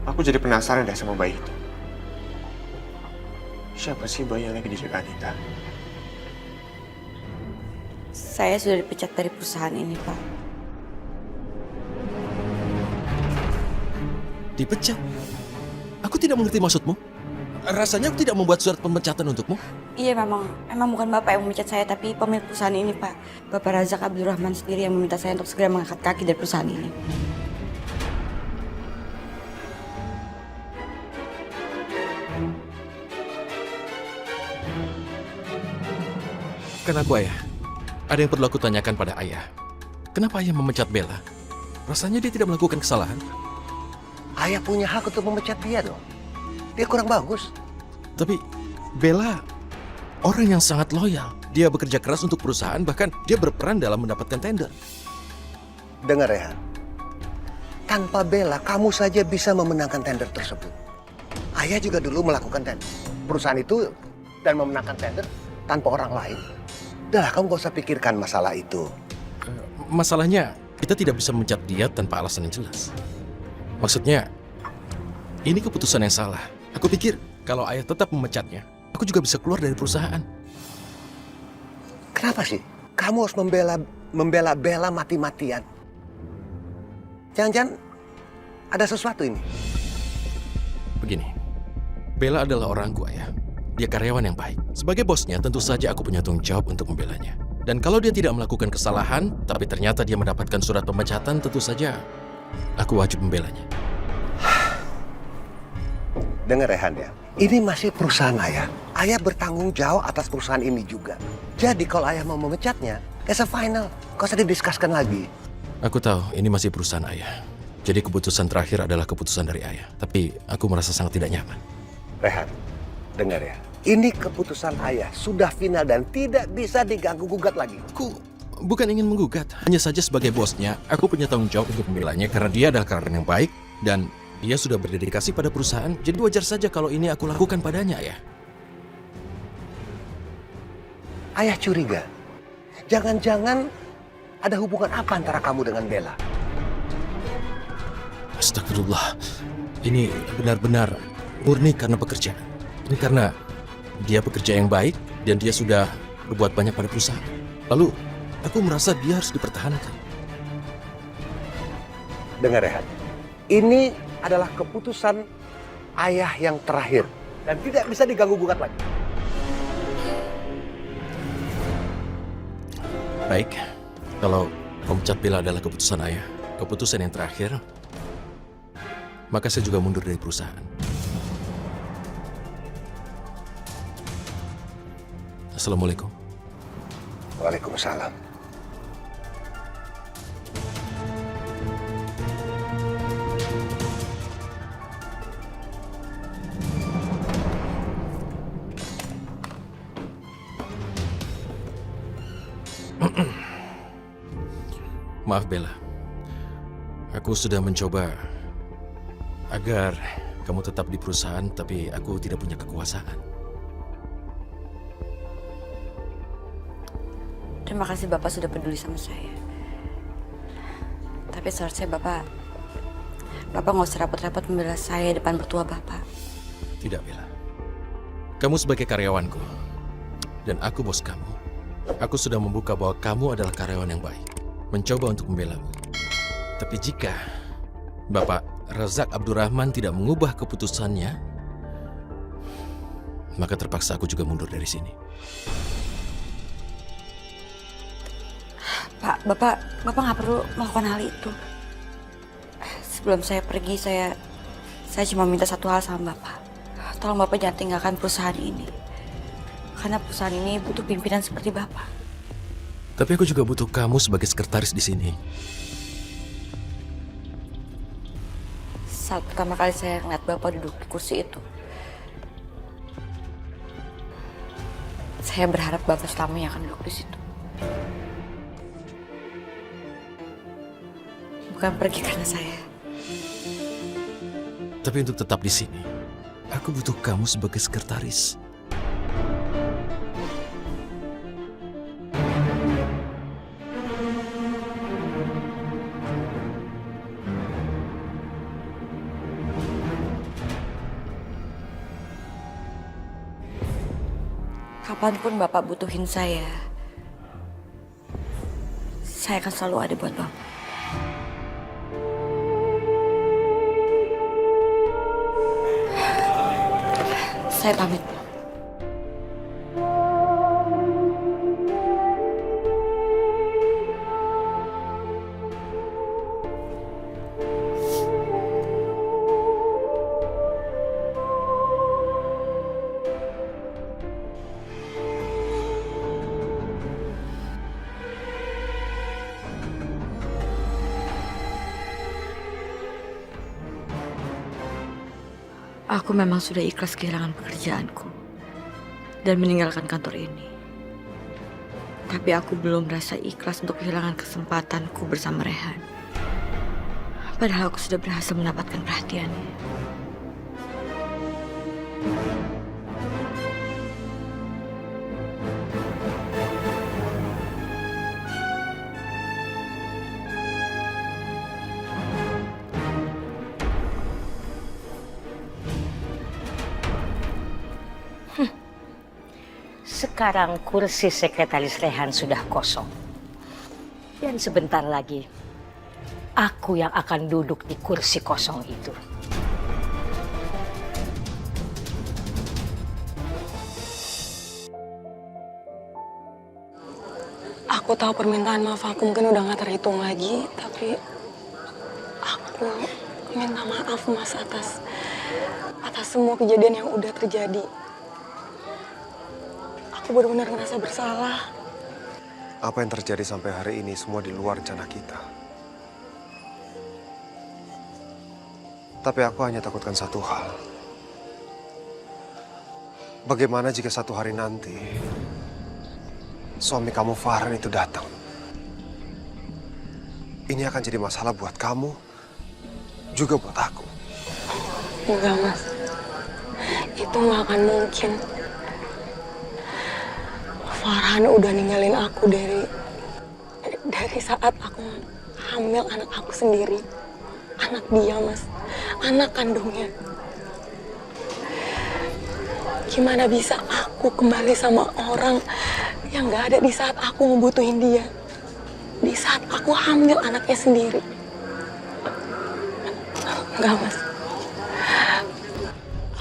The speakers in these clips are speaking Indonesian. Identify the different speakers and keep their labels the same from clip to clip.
Speaker 1: Aku jadi penasaran deh sama bayi itu. Siapa sih bayi yang lagi dijaga Anita?
Speaker 2: Saya sudah dipecat dari perusahaan ini, Pak.
Speaker 3: Dipecat? Aku tidak mengerti maksudmu. Rasanya aku tidak membuat surat pemecatan untukmu.
Speaker 2: Iya, memang bukan Bapak yang memecat saya, tapi pemilik perusahaan ini, Pak. Bapak Razak Abdurrahman sendiri yang meminta saya untuk segera mengangkat kaki dari perusahaan ini.
Speaker 3: Kan aku ayah. Ada yang perlu aku tanyakan pada ayah. Kenapa ayah memecat Bella? Rasanya dia tidak melakukan kesalahan.
Speaker 4: Ayah punya hak untuk memecat dia dong. Dia kurang bagus.
Speaker 3: Tapi Bella orang yang sangat loyal. Dia bekerja keras untuk perusahaan, bahkan dia berperan dalam mendapatkan tender.
Speaker 4: Dengar Rehan, tanpa Bella kamu saja bisa memenangkan tender tersebut. Ayah juga dulu melakukan tender perusahaan itu dan memenangkan tender tanpa orang lain. Udah, kamu gak usah pikirkan masalah itu.
Speaker 3: Masalahnya, kita tidak bisa memecat dia tanpa alasan yang jelas. Maksudnya, ini keputusan yang salah. Aku pikir kalau ayah tetap memecatnya, aku juga bisa keluar dari perusahaan.
Speaker 4: Kenapa sih? Kamu harus membela Bella mati-matian. Jangan-jangan ada sesuatu ini.
Speaker 3: Begini, Bella adalah orangku, ayah. Dia karyawan yang baik. Sebagai bosnya, tentu saja aku punya tanggung jawab untuk membelanya. Dan kalau dia tidak melakukan kesalahan, tapi ternyata dia mendapatkan surat pemecatan, tentu saja aku wajib membelanya.
Speaker 4: Dengar Rehan ya, ini masih perusahaan ayah. Ayah bertanggung jawab atas perusahaan ini juga. Jadi kalau ayah mau memecatnya, it's a final. Gak usah didiskuskan lagi.
Speaker 3: Aku tahu ini masih perusahaan ayah. Jadi keputusan terakhir adalah keputusan dari ayah. Tapi aku merasa sangat tidak nyaman.
Speaker 4: Rehan, dengar ya. Ini keputusan ayah sudah final dan tidak bisa diganggu-gugat lagi.
Speaker 3: Aku bukan ingin menggugat. Hanya saja sebagai bosnya, aku punya tanggung jawab untuk membelanya karena dia adalah karyawan yang baik dan dia sudah berdedikasi pada perusahaan. Jadi wajar saja kalau ini aku lakukan padanya, ya.
Speaker 4: Ayah curiga. Jangan-jangan ada hubungan apa antara kamu dengan Bella?
Speaker 3: Astagfirullah. Ini benar-benar murni karena pekerjaan. Ini karena dia pekerja yang baik dan dia sudah berbuat banyak pada perusahaan. Lalu aku merasa dia harus dipertahankan.
Speaker 4: Dengar Rehan, ini adalah keputusan ayah yang terakhir dan tidak bisa diganggu-gugat lagi.
Speaker 3: Baik, kalau memecat Bella adalah keputusan ayah, keputusan yang terakhir, maka saya juga mundur dari perusahaan. Assalamualaikum.
Speaker 4: Waalaikumsalam.
Speaker 3: Maaf Bella, aku sudah mencoba agar kamu tetap di perusahaan, tapi aku tidak punya kekuasaan.
Speaker 2: Terima kasih Bapak sudah peduli sama saya. Tapi seharusnya Bapak nggak usah repot-repot membela saya depan mertua Bapak.
Speaker 3: Tidak Bella, kamu sebagai karyawanku dan aku bos kamu. Aku sudah membuka bahwa kamu adalah karyawan yang baik, mencoba untuk membelamu. Tapi jika Bapak Razak Abdurrahman tidak mengubah keputusannya, maka terpaksa aku juga mundur dari sini.
Speaker 2: Pak, Bapak nggak perlu melakukan hal itu. Sebelum saya pergi, saya cuma minta satu hal sama Bapak. Tolong Bapak jangan tinggalkan perusahaan ini. Karena perusahaan ini butuh pimpinan seperti Bapak.
Speaker 3: Tapi aku juga butuh kamu sebagai sekretaris di sini.
Speaker 2: Saat pertama kali saya ngeliat Bapak duduk di kursi itu, saya berharap Bapak selamanya akan duduk di situ. Bukan pergi karena saya.
Speaker 3: Tapi untuk tetap di sini, aku butuh kamu sebagai sekretaris.
Speaker 2: Kapanpun Bapak butuhin saya akan selalu ada buat Bapak. Saya pamit. Aku memang sudah ikhlas kehilangan pekerjaanku dan meninggalkan kantor ini. Tapi aku belum merasa ikhlas untuk kehilangan kesempatanku bersama Rehan. Padahal aku sudah berhasil mendapatkan perhatiannya.
Speaker 5: Sekarang kursi sekretaris Rehan sudah kosong. Dan sebentar lagi, aku yang akan duduk di kursi kosong itu.
Speaker 6: Aku tahu permintaan maaf aku mungkin udah gak terhitung lagi, tapi aku minta maaf Mas atas semua kejadian yang udah terjadi. Aku benar-benar ngerasa bersalah.
Speaker 7: Apa yang terjadi sampai hari ini semua di luar rencana kita. Tapi aku hanya takutkan satu hal. Bagaimana jika satu hari nanti suami kamu Farhan itu datang? Ini akan jadi masalah buat kamu, juga buat aku.
Speaker 6: Enggak Mas, itu gak akan mungkin. Farhan udah ninggalin aku dari saat aku hamil anak aku sendiri. Anak dia, Mas. Anak kandungnya. Gimana bisa aku kembali sama orang yang gak ada di saat aku ngebutuhin dia? Di saat aku hamil anaknya sendiri. Enggak, Mas.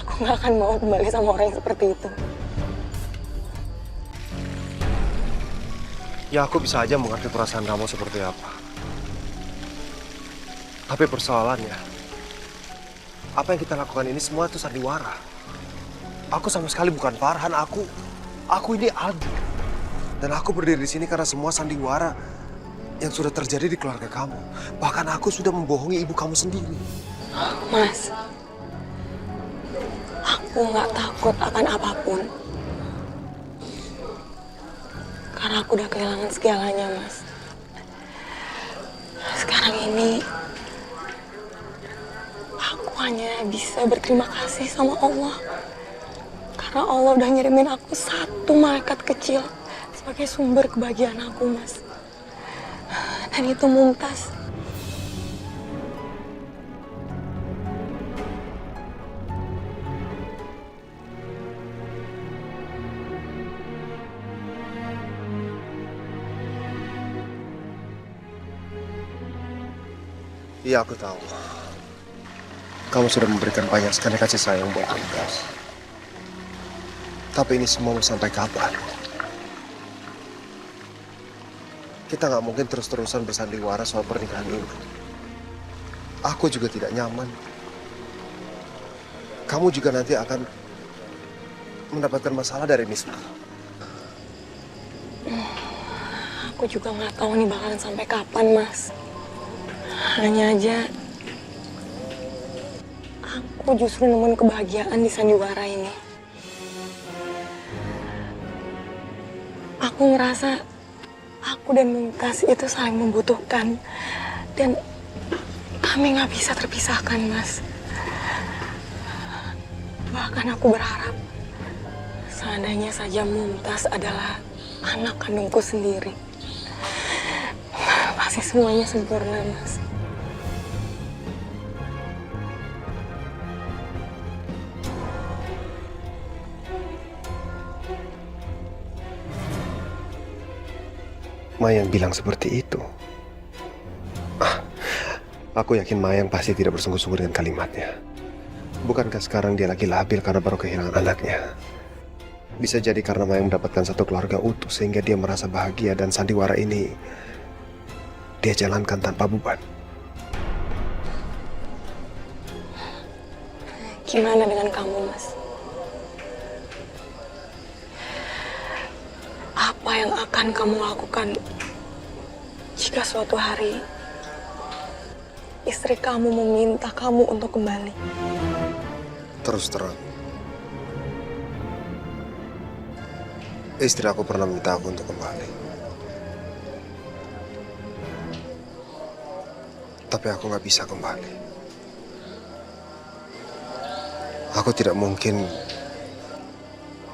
Speaker 6: Aku gak akan mau kembali sama orang yang seperti itu.
Speaker 7: Ya aku bisa aja mengerti perasaan kamu seperti apa. Tapi persoalannya, apa yang kita lakukan ini semua itu sandiwara. Aku sama sekali bukan Farhan, aku ini Aldi. Dan aku berdiri di sini karena semua sandiwara yang sudah terjadi di keluarga kamu. Bahkan aku sudah membohongi ibu kamu sendiri.
Speaker 6: Mas, aku nggak takut akan apapun. Karena aku udah kehilangan segalanya, Mas. Sekarang ini, aku hanya bisa berterima kasih sama Allah. Karena Allah udah ngirimin aku satu malaikat kecil sebagai sumber kebahagiaan aku, Mas. Dan itu Mumtaz.
Speaker 7: Iya, aku tahu. Kamu sudah memberikan banyak sekali kasih sayang buat Mumtaz. Tapi ini semua mau sampai kapan? Kita nggak mungkin terus-terusan bersandiwara soal pernikahan ini. Aku juga tidak nyaman. Kamu juga nanti akan mendapatkan masalah dari ini semua.
Speaker 6: Aku juga nggak tahu nih bakalan sampai kapan, Mas. Hanya aja, aku justru nemuin kebahagiaan di sandiwara ini. Aku ngerasa aku dan Mumtaz itu saling membutuhkan. Dan kami nggak bisa terpisahkan, Mas. Bahkan aku berharap, seandainya saja Mumtaz adalah anak kandungku sendiri. Pasti semuanya sempurna, Mas.
Speaker 7: Mayang bilang seperti itu. Aku yakin Mayang pasti tidak bersungguh-sungguh dengan kalimatnya. Bukankah sekarang dia lagi labil karena baru kehilangan anaknya? Bisa jadi karena Mayang mendapatkan satu keluarga utuh sehingga dia merasa bahagia dan sandiwara ini dia jalankan tanpa beban.
Speaker 6: Gimana dengan kamu, Mas? Apa yang akan kamu lakukan jika suatu hari istri kamu meminta kamu untuk kembali?
Speaker 7: Terus terang, istri aku pernah minta aku untuk kembali. Tapi aku nggak bisa kembali. Aku tidak mungkin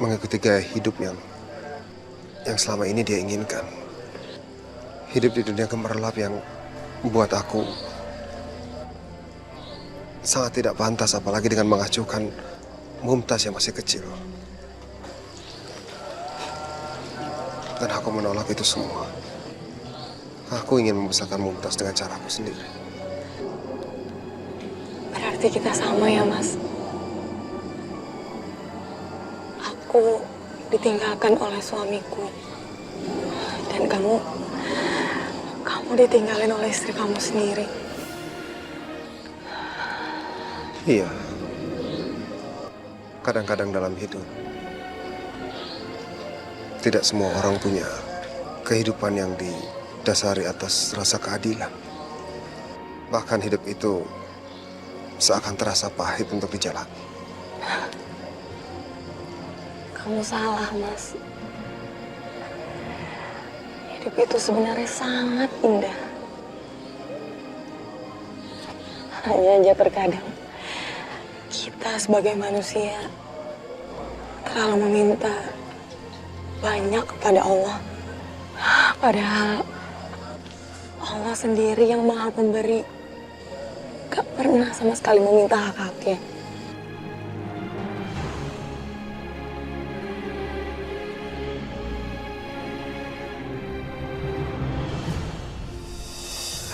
Speaker 7: mengikuti gaya hidup yang selama ini dia inginkan. Hidup di dunia gemerlap yang membuat aku sangat tidak pantas, apalagi dengan mengacuhkan Mumtaz yang masih kecil. Dan aku menolak itu semua. Aku ingin membesarkan Mumtaz dengan caraku sendiri.
Speaker 6: Berarti kita sama ya, Mas? Aku ditinggalkan oleh suamiku. Dan kamu ditinggalin oleh istri kamu sendiri.
Speaker 7: Iya. Kadang-kadang dalam hidup, tidak semua orang punya kehidupan yang didasari atas rasa keadilan. Bahkan hidup itu seakan terasa pahit untuk dijalani.
Speaker 6: Kamu salah, Mas. Hidup itu sebenarnya sangat indah. Hanya aja terkadang kita sebagai manusia terlalu meminta banyak kepada Allah. Padahal Allah sendiri yang Maha Pemberi, gak pernah sama sekali meminta hak-haknya.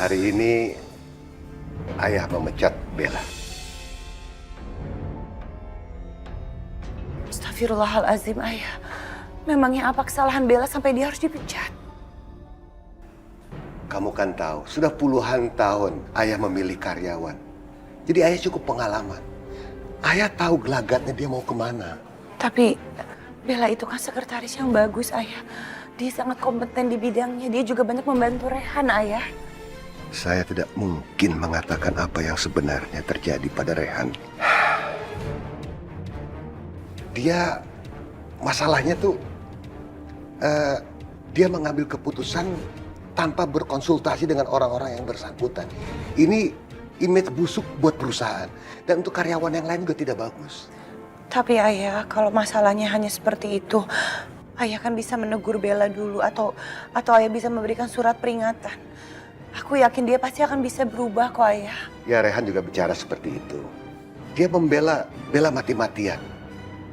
Speaker 4: Hari ini ayah memecat Bella.
Speaker 2: Astagfirullahalazim, Ayah. Memangnya apa kesalahan Bella sampai dia harus dipecat?
Speaker 4: Kamu kan tahu, sudah puluhan tahun ayah memilih karyawan. Jadi ayah cukup pengalaman. Ayah tahu gelagatnya dia mau kemana.
Speaker 2: Tapi Bella itu kan sekretaris yang bagus, Ayah. Dia sangat kompeten di bidangnya. Dia juga banyak membantu Rehan, Ayah.
Speaker 4: Saya tidak mungkin mengatakan apa yang sebenarnya terjadi pada Rehan. Dia, masalahnya tuh, dia mengambil keputusan tanpa berkonsultasi dengan orang-orang yang bersangkutan. Ini image busuk buat perusahaan. Dan untuk karyawan yang lain juga tidak bagus.
Speaker 2: Tapi Ayah, kalau masalahnya hanya seperti itu, Ayah kan bisa menegur Bella dulu atau Ayah bisa memberikan surat peringatan. Aku yakin dia pasti akan bisa berubah kok, Ayah.
Speaker 4: Ya, Rehan juga bicara seperti itu. Dia membela Bella mati-matian.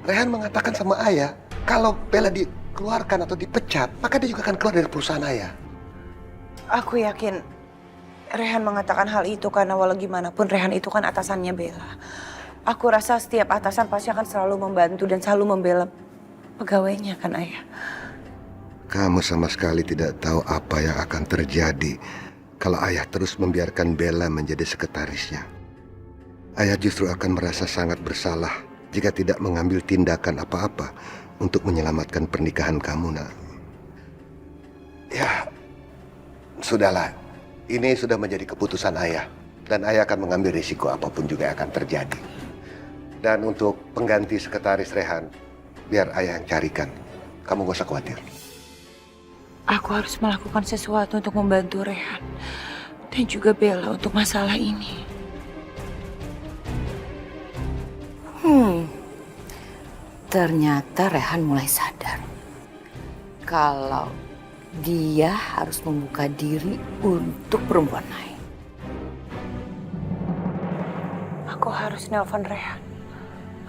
Speaker 4: Rehan mengatakan sama ayah, kalau Bella dikeluarkan atau dipecat, maka dia juga akan keluar dari perusahaan ayah.
Speaker 2: Aku yakin Rehan mengatakan hal itu karena walau gimana pun Rehan itu kan atasannya Bella. Aku rasa setiap atasan pasti akan selalu membantu dan selalu membela pegawainya kan, Ayah.
Speaker 4: Kamu sama sekali tidak tahu apa yang akan terjadi kalau ayah terus membiarkan Bella menjadi sekretarisnya. Ayah justru akan merasa sangat bersalah jika tidak mengambil tindakan apa-apa untuk menyelamatkan pernikahan kamu, nak. Ya, sudahlah. Ini sudah menjadi keputusan ayah. Dan ayah akan mengambil risiko apapun juga yang akan terjadi. Dan untuk pengganti sekretaris Rehan, biar ayah yang carikan. Kamu gak usah khawatir.
Speaker 2: Aku harus melakukan sesuatu untuk membantu Rehan dan juga Bella untuk masalah ini.
Speaker 5: Ternyata Rehan mulai sadar kalau dia harus membuka diri untuk perempuan lain.
Speaker 2: Aku harus nelpon Rehan.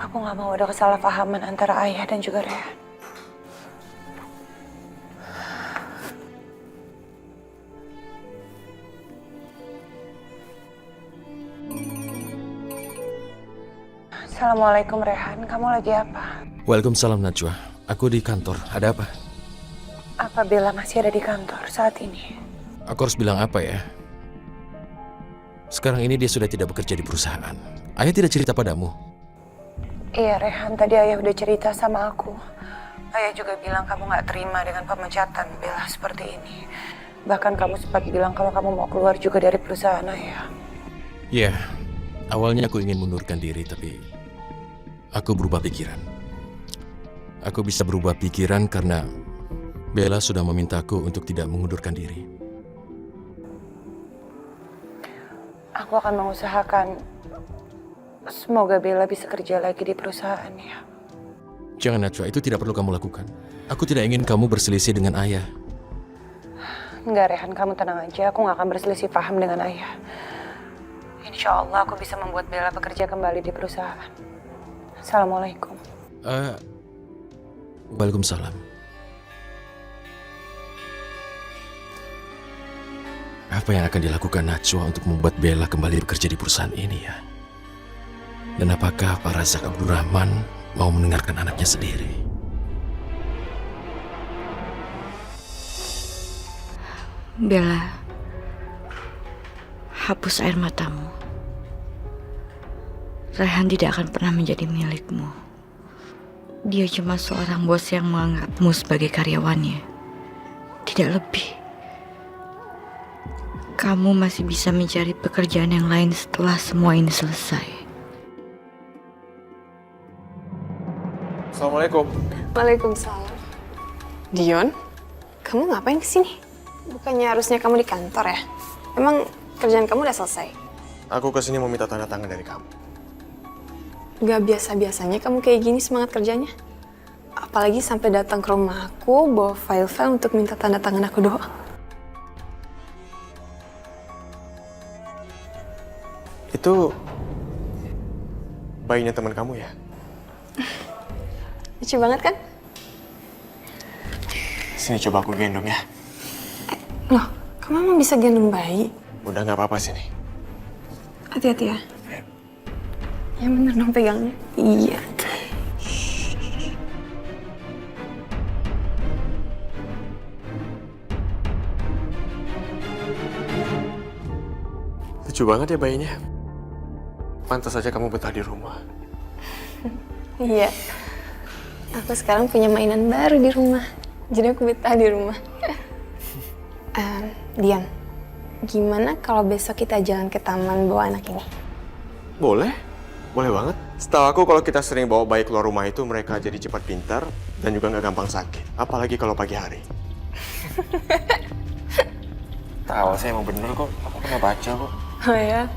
Speaker 2: Aku gak mau ada kesalahpahaman antara Ayah dan juga Rehan.
Speaker 6: Assalamualaikum Rehan, kamu lagi apa?
Speaker 3: Waalaikumsalam Najwa. Aku di kantor. Ada apa?
Speaker 6: Apa Bella masih ada di kantor saat ini?
Speaker 3: Aku harus bilang apa ya? Sekarang ini dia sudah tidak bekerja di perusahaan. Ayah tidak cerita padamu.
Speaker 6: Iya Rehan, tadi ayah udah cerita sama aku. Ayah juga bilang kamu gak terima dengan pemecatan Bella seperti ini. Bahkan kamu sempat bilang kalau kamu mau keluar juga dari perusahaan ayah.
Speaker 3: Ya, awalnya aku ingin mundurkan diri, tapi aku berubah pikiran. Aku bisa berubah pikiran karena Bella sudah memintaku untuk tidak mengundurkan diri.
Speaker 6: Aku akan mengusahakan semoga Bella bisa kerja lagi di perusahaan ya.
Speaker 3: Jangan Najwa, itu tidak perlu kamu lakukan. Aku tidak ingin kamu berselisih dengan ayah.
Speaker 6: Enggak Rehan, kamu tenang aja. Aku gak akan berselisih paham dengan ayah. Insya Allah aku bisa membuat Bella bekerja kembali di perusahaan. Assalamualaikum.
Speaker 3: Waalaikumsalam. Apa yang akan dilakukan Najwa untuk membuat Bella kembali bekerja di perusahaan ini ya? Dan apakah Pak Razak Abdurrahman mau mendengarkan anaknya sendiri?
Speaker 2: Bella, hapus air matamu. Rehan tidak akan pernah menjadi milikmu. Dia cuma seorang bos yang menganggapmu sebagai karyawannya. Tidak lebih. Kamu masih bisa mencari pekerjaan yang lain setelah semua ini selesai.
Speaker 1: Assalamualaikum.
Speaker 6: Waalaikumsalam. Dion, kamu ngapain kesini? Bukannya harusnya kamu di kantor ya? Emang kerjaan kamu udah selesai?
Speaker 1: Aku kesini mau minta tanda tangan dari kamu.
Speaker 6: Gak biasa-biasanya kamu kayak gini semangat kerjanya. Apalagi sampai datang ke rumah aku bawa file-file untuk minta tanda tangan aku doang.
Speaker 1: Itu bayinya teman kamu ya?
Speaker 6: Lucu banget kan?
Speaker 1: Sini coba aku gendong ya.
Speaker 6: Loh, kamu emang bisa gendong bayi?
Speaker 1: Udah nggak apa-apa sini.
Speaker 6: Hati-hati ya. Yang bener dong pegangnya. Iya.
Speaker 1: Lucu banget ya bayinya. Pantas saja kamu betah di rumah.
Speaker 6: Iya. Aku sekarang punya mainan baru di rumah. Jadi aku betah di rumah. Dian, gimana kalau besok kita jalan ke taman bawa anak ini?
Speaker 1: Boleh, boleh banget. Setahu aku kalau kita sering bawa bayi keluar rumah itu mereka jadi cepat pintar dan juga nggak gampang sakit. Apalagi kalau pagi hari. Tahu saya emang bener kok. Aku pernah baca kok.
Speaker 6: Oh ya?